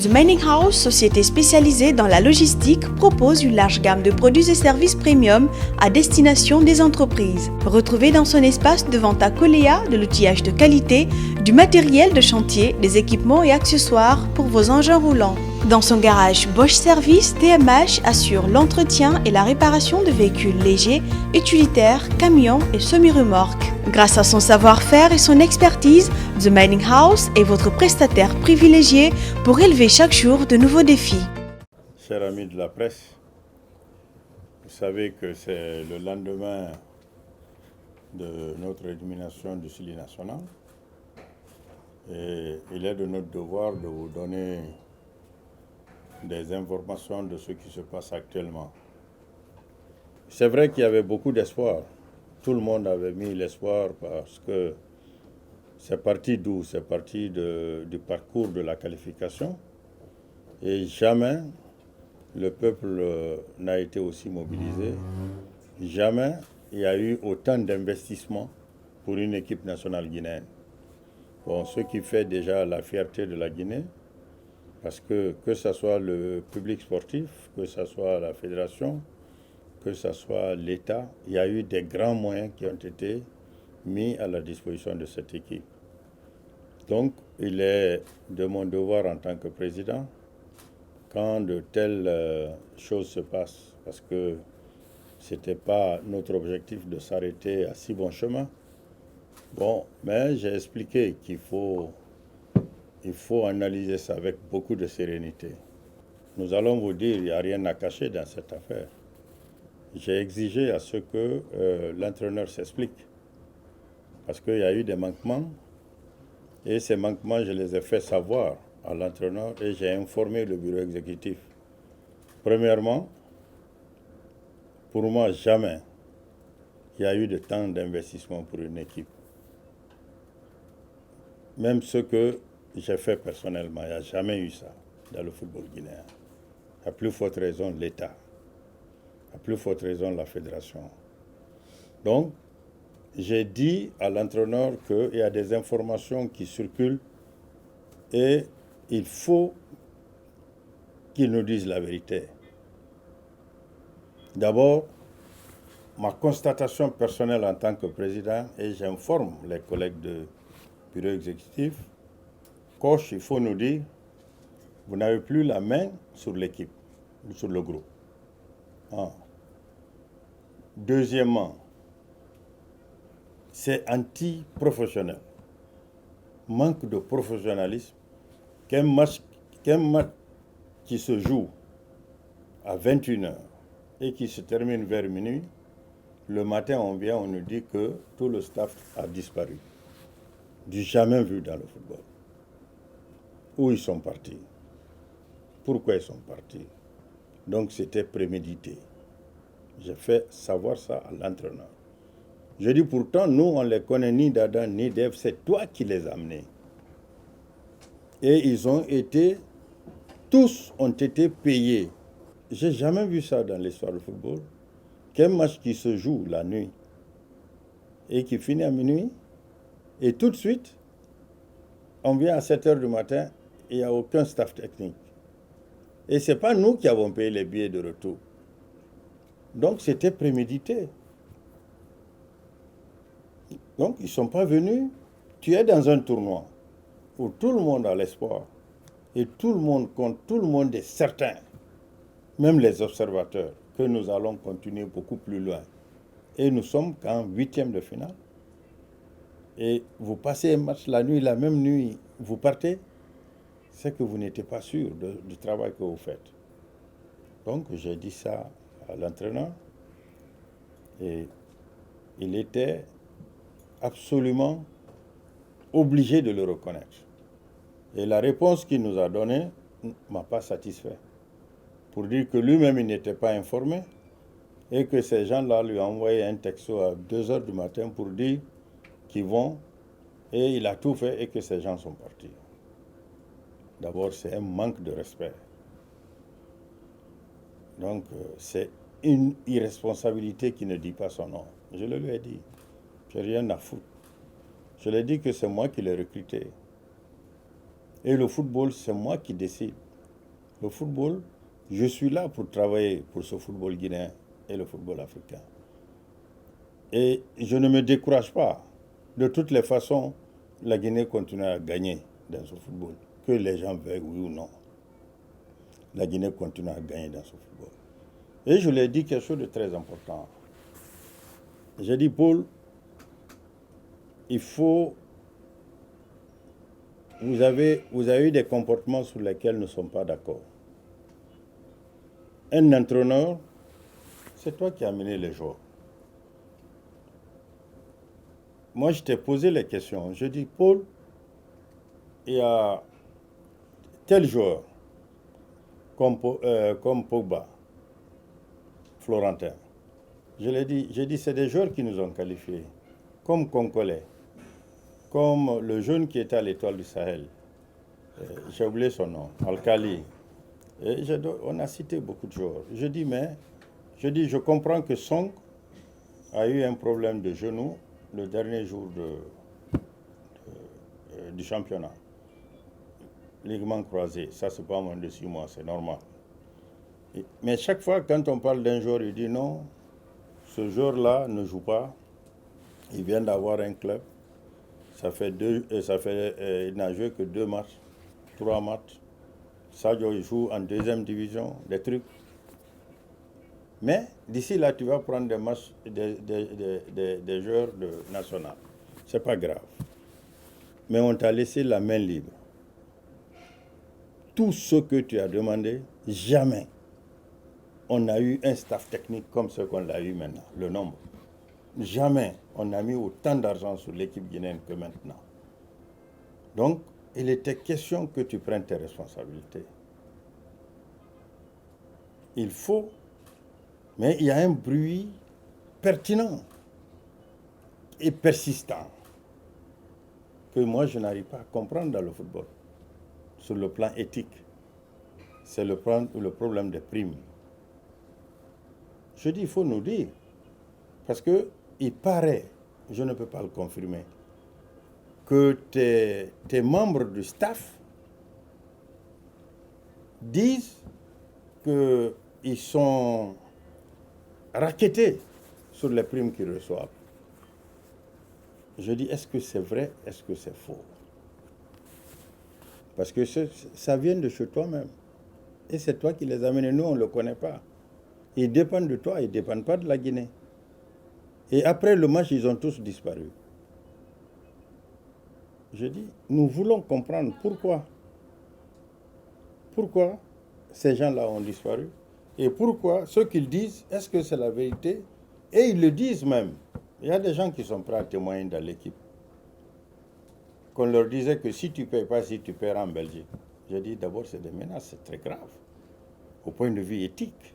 The Mining House, société spécialisée dans la logistique, propose une large gamme de produits et services premium à destination des entreprises. Retrouvez dans son espace de vente à Coléa de l'outillage de qualité, du matériel de chantier, des équipements et accessoires pour vos engins roulants. Dans son garage Bosch Service, TMH assure l'entretien et la réparation de véhicules légers, utilitaires, camions et semi-remorques. Grâce à son savoir-faire et son expertise, The Mining House est votre prestataire privilégié pour élever chaque jour de nouveaux défis. Chers amis de la presse, vous savez que c'est le lendemain de notre élimination du Sili national et il est de notre devoir de vous donner des informations de ce qui se passe actuellement. C'est vrai qu'il y avait beaucoup d'espoir. Tout le monde avait mis l'espoir parce que c'est parti d'où? C'est parti du parcours de la qualification et jamais le peuple n'a été aussi mobilisé. Jamais il y a eu autant d'investissements pour une équipe nationale guinéenne. Bon, ce qui fait déjà la fierté de la Guinée, parce que ce soit le public sportif, que ce soit la fédération, que ce soit l'État, il y a eu des grands moyens qui ont été mis à la disposition de cette équipe. Donc, il est de mon devoir en tant que président, quand de telles choses se passent, parce que ce n'était pas notre objectif de s'arrêter à si bon chemin. Bon, mais j'ai expliqué qu'il faut analyser ça avec beaucoup de sérénité. Nous allons vous dire, il n'y a rien à cacher dans cette affaire. J'ai exigé à ce que l'entraîneur s'explique, parce qu'il y a eu des manquements, et ces manquements, je les ai fait savoir à l'entraîneur et j'ai informé le bureau exécutif. Premièrement, pour moi, jamais il y a eu de temps d'investissement pour une équipe. Même ce que j'ai fait personnellement, il n'y a jamais eu ça dans le football guinéen. À plus forte raison, l'État. À plus forte raison, la fédération. Donc, j'ai dit à l'entraîneur qu'il y a des informations qui circulent et il faut qu'il nous dise la vérité. D'abord, ma constatation personnelle en tant que président, et j'informe les collègues du bureau exécutif, coach, il faut nous dire, vous n'avez plus la main sur l'équipe, sur le groupe. Deuxièmement, c'est anti-professionnel. Manque de professionnalisme. Qu'un match qui se joue à 21h et qui se termine vers minuit, le matin on vient, on nous dit que tout le staff a disparu. Du jamais vu dans le football. Où ils sont partis? Pourquoi ils sont partis? Donc c'était prémédité. J'ai fait savoir ça à l'entraîneur. Je dis pourtant, nous, on ne les connaît ni d'Adam ni d'Ève, c'est toi qui les as amenés. Et tous ont été payés. J'ai jamais vu ça dans l'histoire du football. Qu'un match qui se joue la nuit et qui finit à minuit, et tout de suite, on vient à 7h du matin, il n'y a aucun staff technique. Et ce n'est pas nous qui avons payé les billets de retour. Donc c'était prémédité. Donc ils ne sont pas venus. Tu es dans un tournoi où tout le monde a l'espoir et tout le monde compte, tout le monde est certain, même les observateurs, que nous allons continuer beaucoup plus loin. Et nous sommes qu'en 8e de finale. Et vous passez un match la nuit, la même nuit, vous partez, c'est que vous n'étiez pas sûr du travail que vous faites. Donc j'ai dit ça à l'entraîneur et il était absolument obligé de le reconnaître. Et la réponse qu'il nous a donnée ne m'a pas satisfait. Pour dire que lui-même, il n'était pas informé et que ces gens-là lui ont envoyé un texto à 2h du matin pour dire qu'ils vont, et il a tout fait et que ces gens sont partis. D'abord, c'est un manque de respect. Donc, c'est une irresponsabilité qui ne dit pas son nom. Je le lui ai dit. Je n'ai rien à foutre. Je lui ai dit que c'est moi qui l'ai recruté. Et le football, c'est moi qui décide. Le football, je suis là pour travailler pour ce football guinéen et le football africain. Et je ne me décourage pas. De toutes les façons, la Guinée continue à gagner dans ce football. Que les gens veuillent oui ou non. La Guinée continue à gagner dans ce football. Et je lui ai dit quelque chose de très important. J'ai dit, Paul, il faut... Vous avez eu des comportements sur lesquels nous ne sommes pas d'accord. Un entraîneur, c'est toi qui as amené les joueurs. Moi, je t'ai posé les questions. Je dis, Paul, il y a tel joueur, comme Pogba, Florentin. J'ai dit, c'est des joueurs qui nous ont qualifiés, comme Konkolé, comme le jeune qui était à l'Étoile du Sahel. J'ai oublié son nom, Al-Khali. On a cité beaucoup de joueurs. Je comprends que Song a eu un problème de genou le dernier jour du championnat. Ligament croisé, ça c'est pas moins de 6 mois, c'est normal. Mais chaque fois quand on parle d'un joueur, il dit non, ce joueur-là ne joue pas, il vient d'avoir un club, il n'a joué que 2 matchs, 3 matchs. Sadio il joue en 2e division, des trucs. Mais d'ici là, tu vas prendre des matchs des joueurs nationaux. C'est pas grave. Mais on t'a laissé la main libre. Tout ce que tu as demandé, jamais on a eu un staff technique comme ce qu'on a eu maintenant, le nombre. Jamais on a mis autant d'argent sur l'équipe guinéenne que maintenant. Donc, il était question que tu prennes tes responsabilités. Il faut, mais il y a un bruit pertinent et persistant que moi je n'arrive pas à comprendre dans le football. Sur le plan éthique, c'est le problème des primes. Je dis, il faut nous dire, parce que il paraît, je ne peux pas le confirmer, que tes membres du staff disent qu'ils sont rackettés sur les primes qu'ils reçoivent. Je dis, est-ce que c'est vrai, est-ce que c'est faux? Parce que ça vient de chez toi-même. Et c'est toi qui les amènes. Nous, on ne le connaît pas. Ils dépendent de toi, ils ne dépendent pas de la Guinée. Et après le match, ils ont tous disparu. Je dis, nous voulons comprendre pourquoi. Pourquoi ces gens-là ont disparu? Et pourquoi ce qu'ils disent, est-ce que c'est la vérité? Et ils le disent même. Il y a des gens qui sont prêts à témoigner dans l'équipe. Qu'on leur disait que si tu ne payes pas, si tu paieras en Belgique. J'ai dit d'abord, c'est des menaces, c'est très grave. Au point de vue éthique,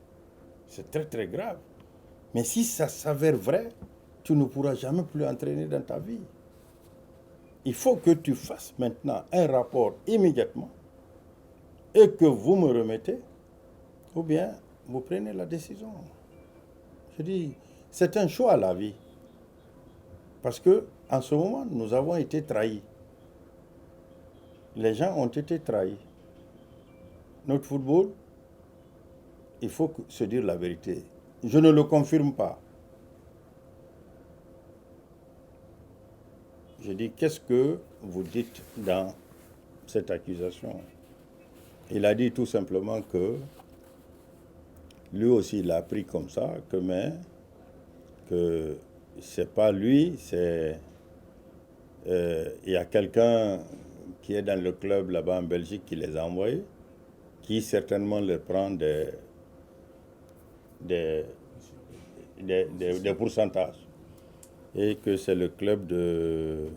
c'est très très grave. Mais si ça s'avère vrai, tu ne pourras jamais plus entraîner dans ta vie. Il faut que tu fasses maintenant un rapport immédiatement et que vous me remettez, ou bien vous prenez la décision. Je dis, c'est un choix à la vie. Parce que en ce moment, nous avons été trahis. Les gens ont été trahis. Notre football, il faut se dire la vérité. Je ne le confirme pas. Je dis, qu'est-ce que vous dites dans cette accusation? Il a dit tout simplement que lui aussi, il a appris comme ça, que c'est pas lui, c'est... il y a quelqu'un qui est dans le club là-bas en Belgique qui les a envoyés, qui certainement leur prend des pourcentages. Et que c'est le club que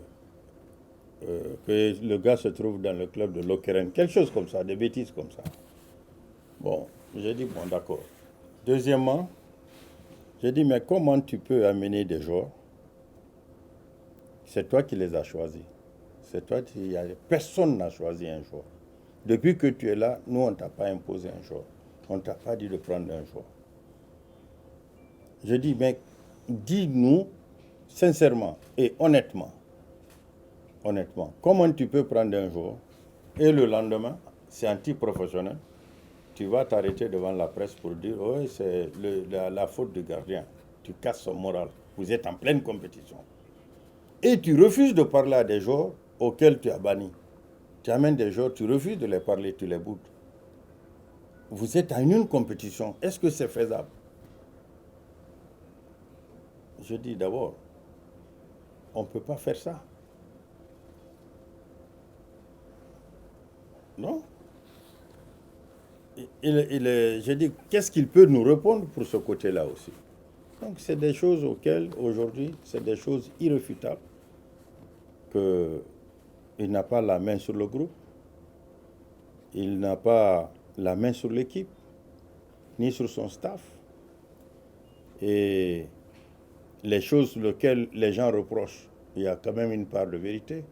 le gars se trouve dans le club de Lokeren, quelque chose comme ça, des bêtises comme ça. Bon, j'ai dit, bon, d'accord. Deuxièmement, j'ai dit, mais comment tu peux amener des joueurs? C'est toi qui les as choisis. C'est toi qui... Personne n'a choisi un joueur. Depuis que tu es là, nous, on ne t'a pas imposé un joueur. On ne t'a pas dit de prendre un joueur. Je dis, mais dis-nous sincèrement et honnêtement, comment tu peux prendre un joueur et le lendemain, c'est anti-professionnel, tu vas t'arrêter devant la presse pour dire oui, c'est la faute du gardien. Tu casses son moral. Vous êtes en pleine compétition. Et tu refuses de parler à des joueurs auxquels tu as banni. Tu amènes des joueurs, tu refuses de les parler, tu les boudes. Vous êtes en une compétition. Est-ce que c'est faisable? Je dis d'abord, on ne peut pas faire ça. Non? Je dis, qu'est-ce qu'il peut nous répondre pour ce côté-là aussi? Donc, c'est des choses auxquelles, aujourd'hui, c'est des choses irréfutables. Il n'a pas la main sur le groupe, il n'a pas la main sur l'équipe, ni sur son staff. Et les choses lesquelles les gens reprochent, il y a quand même une part de vérité.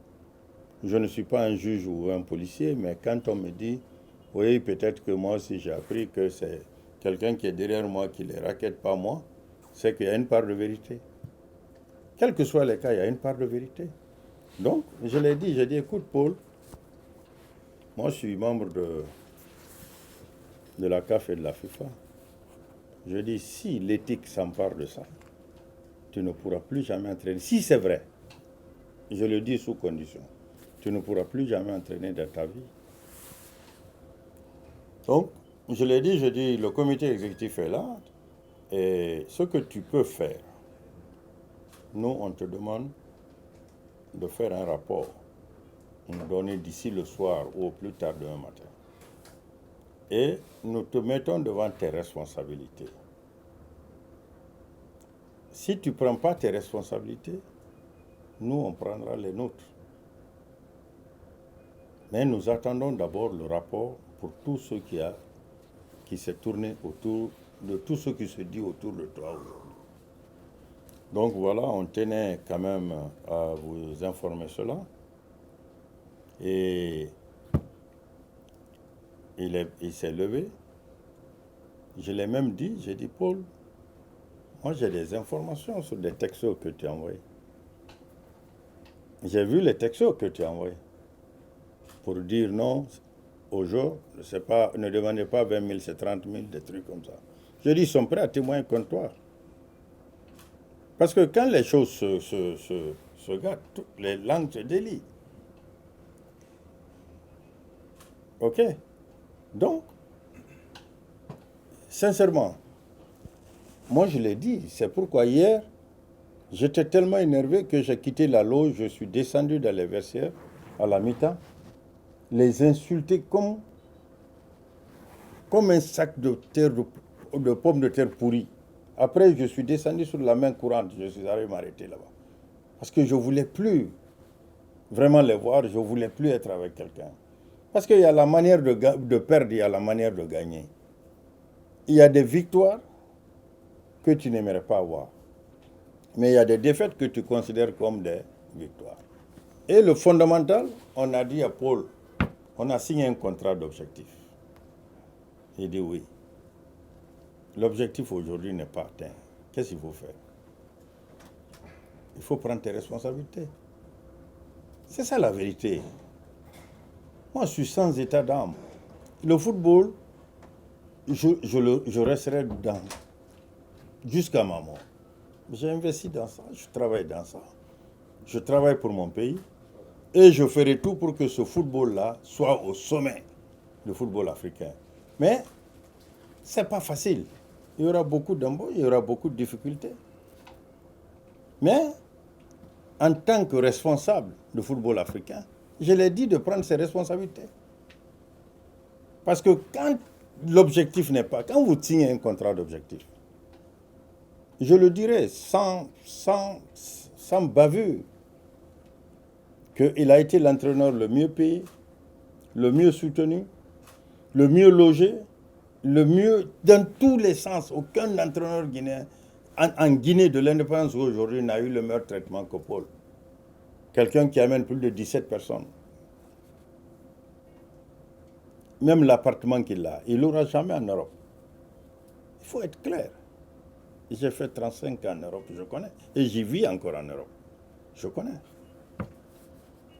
Je ne suis pas un juge ou un policier, mais quand on me dit, oui, peut-être que moi aussi j'ai appris que c'est quelqu'un qui est derrière moi qui ne les raquette pas moi, c'est qu'il y a une part de vérité. Quels que soient les cas, il y a une part de vérité. Donc, je l'ai dit, j'ai dit, écoute Paul, moi je suis membre de la CAF et de la FIFA. Je dis, si l'éthique s'empare de ça, tu ne pourras plus jamais entraîner. Si c'est vrai, je le dis sous condition, tu ne pourras plus jamais entraîner dans ta vie. Donc, je l'ai dit, je dis, le comité exécutif est là, et ce que tu peux faire, nous, on te demande de faire un rapport, nous donner d'ici le soir ou au plus tard demain matin. Et nous te mettons devant tes responsabilités. Si tu ne prends pas tes responsabilités, nous, on prendra les nôtres. Mais nous attendons d'abord le rapport pour tout ce qui s'est tourné autour de tout ce qui se dit autour de toi aujourd'hui. Donc voilà, on tenait quand même à vous informer cela. Et il s'est levé. Je l'ai même dit, j'ai dit, Paul, moi j'ai des informations sur des textos que tu as envoyés. J'ai vu les textos que tu as envoyés. Pour dire non, au jour, ne demandez pas 20 000, c'est 30 000, des trucs comme ça. Je dis, ils sont prêts à témoigner contre toi. Parce que quand les choses se gâtent, les langues se délient. OK? Donc, sincèrement, moi je l'ai dit, c'est pourquoi hier, j'étais tellement énervé que j'ai quitté la loge, je suis descendu dans les vestiaires à la mi-temps, les insulter comme un sac de pommes de terre pourries. Après, je suis descendu sur la main courante, je suis allé m'arrêter là-bas. Parce que je ne voulais plus vraiment les voir, je ne voulais plus être avec quelqu'un. Parce qu'il y a la manière de perdre, il y a la manière de gagner. Il y a des victoires que tu n'aimerais pas avoir. Mais il y a des défaites que tu considères comme des victoires. Et le fondamental, on a dit à Paul, on a signé un contrat d'objectif. Il dit oui. L'objectif aujourd'hui n'est pas atteint. Qu'est-ce qu'il faut faire? Il faut prendre tes responsabilités. C'est ça la vérité. Moi, je suis sans état d'âme. Le football, je resterai dedans jusqu'à ma mort. J'ai investi dans ça, je travaille dans ça. Je travaille pour mon pays et je ferai tout pour que ce football-là soit au sommet du football africain. Mais ce n'est pas facile. Il y aura beaucoup d'embûches, il y aura beaucoup de difficultés. Mais en tant que responsable du football africain, je l'ai dit de prendre ses responsabilités. Parce que quand l'objectif n'est pas, quand vous signez un contrat d'objectif, je le dirais sans bavure, qu'il a été l'entraîneur le mieux payé, le mieux soutenu, le mieux logé, le mieux dans tous les sens. Aucun entraîneur guinéen en Guinée de l'indépendance aujourd'hui n'a eu le meilleur traitement que Paul. Quelqu'un qui amène plus de 17 personnes. Même l'appartement qu'il a, il n'aura jamais en Europe. Il faut être clair. J'ai fait 35 ans en Europe, je connais. Et j'y vis encore en Europe. Je connais.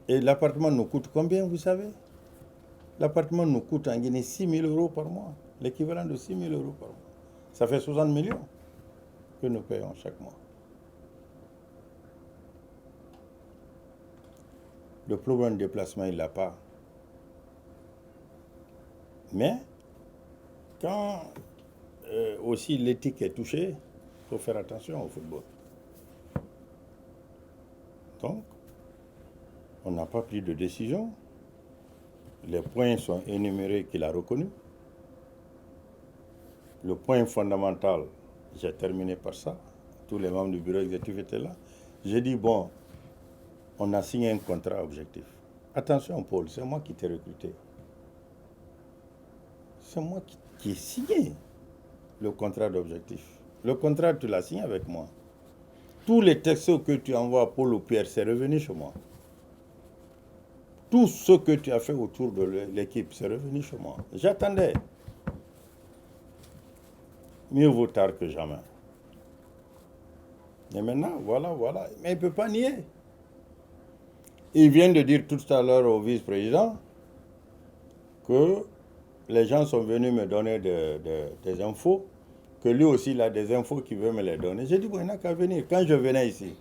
Et l'appartement nous coûte combien, vous savez? L'appartement nous coûte en Guinée 6 000 € par mois. l'équivalent de 6 000 euros par mois. Ça fait 60 millions que nous payons chaque mois. Le problème de déplacement, il ne l'a pas. Mais, quand aussi l'éthique est touchée, il faut faire attention au football. Donc, on n'a pas pris de décision. Les points sont énumérés qu'il a reconnus. Le point fondamental, j'ai terminé par ça. Tous les membres du bureau exécutif étaient là. J'ai dit, bon, on a signé un contrat objectif. Attention, Paul, c'est moi qui t'ai recruté. C'est moi qui ai signé le contrat d'objectif. Le contrat, tu l'as signé avec moi. Tous les textos que tu envoies à Paul ou Pierre, c'est revenu chez moi. Tout ce que tu as fait autour de l'équipe, c'est revenu chez moi. J'attendais. Mieux vaut tard que jamais. Et maintenant, voilà. Mais il ne peut pas nier. Il vient de dire tout à l'heure au vice-président que les gens sont venus me donner des infos, que lui aussi il a des infos qu'il veut me les donner. J'ai dit, bon, il n'a qu'à venir. Quand je venais ici,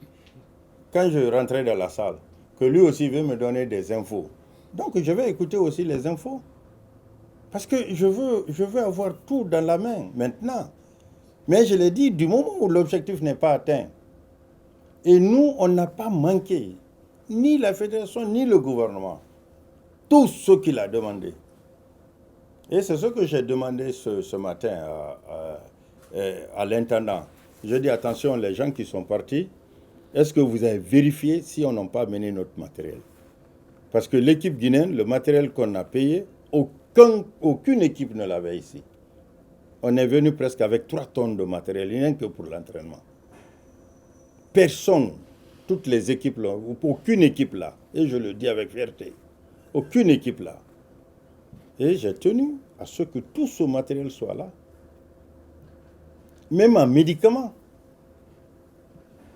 quand je rentrais dans la salle, que lui aussi veut me donner des infos. Donc je vais écouter aussi les infos. Parce que je veux avoir tout dans la main maintenant. Mais je l'ai dit, du moment où l'objectif n'est pas atteint, et nous, on n'a pas manqué, ni la fédération, ni le gouvernement, tout ce qu'il a demandé. Et c'est ce que j'ai demandé ce matin à l'intendant. Je dis, attention, les gens qui sont partis, est-ce que vous avez vérifié si on n'a pas amené notre matériel? Parce que l'équipe guinéenne, le matériel qu'on a payé, aucune équipe ne l'avait ici. On est venu presque avec 3 tonnes de matériel, rien que pour l'entraînement. Personne, toutes les équipes là, aucune équipe là, et je le dis avec fierté, aucune équipe là. Et j'ai tenu à ce que tout ce matériel soit là. Même en médicaments.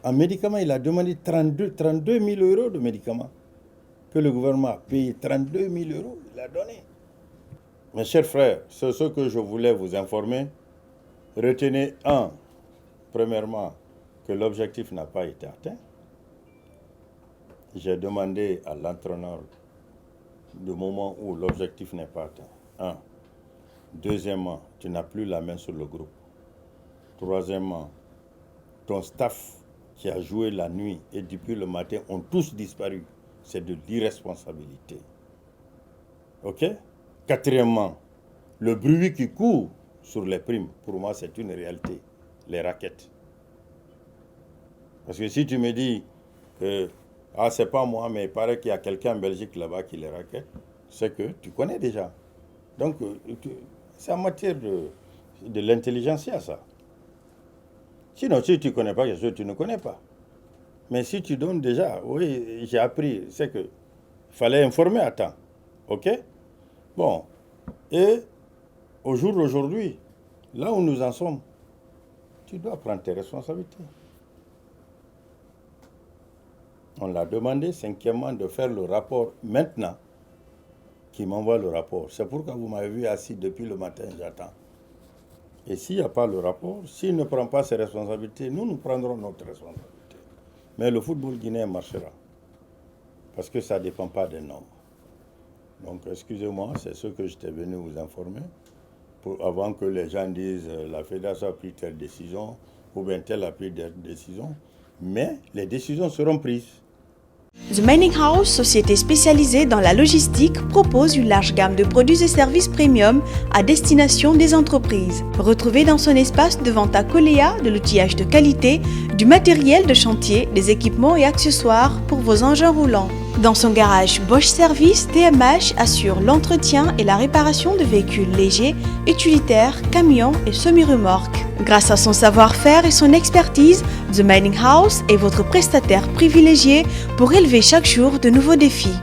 En médicaments, il a demandé 32 000 euros de médicaments. Que le gouvernement a payé 32 000 euros, il a donné. Mes chers frères, c'est ce que je voulais vous informer. Retenez premièrement, que l'objectif n'a pas été atteint. J'ai demandé à l'entraîneur du moment où l'objectif n'est pas atteint. Deuxièmement, tu n'as plus la main sur le groupe. Troisièmement, ton staff qui a joué la nuit et depuis le matin ont tous disparu. C'est de l'irresponsabilité. OK? Quatrièmement, le bruit qui court sur les primes, pour moi, c'est une réalité. Les raquettes. Parce que si tu me dis que c'est pas moi, mais il paraît qu'il y a quelqu'un en Belgique là-bas qui les raquette, c'est que tu connais déjà. Donc, c'est en matière de l'intelligentsia, ça. Sinon, si tu ne connais pas quelque chose, tu ne connais pas. Mais si tu donnes déjà, oui, j'ai appris, c'est qu'il fallait informer à temps. OK? Bon. Et au jour d'aujourd'hui, là où nous en sommes, tu dois prendre tes responsabilités. On l'a demandé, cinquièmement, de faire le rapport maintenant, qui m'envoie le rapport. C'est pourquoi vous m'avez vu assis depuis le matin, j'attends. Et s'il n'y a pas le rapport, s'il ne prend pas ses responsabilités, nous prendrons notre responsabilité. Mais le football guinéen marchera. Parce que ça ne dépend pas des nombres. Donc, excusez-moi, c'est ce que j'étais venu vous informer. Avant que les gens disent la fédération a pris telle décision, ou bien telle a pris telle décision. Mais les décisions seront prises. The Mining House, société spécialisée dans la logistique, propose une large gamme de produits et services premium à destination des entreprises. Retrouvez dans son espace de vente à Coléa de l'outillage de qualité, du matériel de chantier, des équipements et accessoires pour vos engins roulants. Dans son garage Bosch Service, TMH assure l'entretien et la réparation de véhicules légers, utilitaires, camions et semi-remorques. Grâce à son savoir-faire et son expertise, The Mining House est votre prestataire privilégié pour élever chaque jour de nouveaux défis.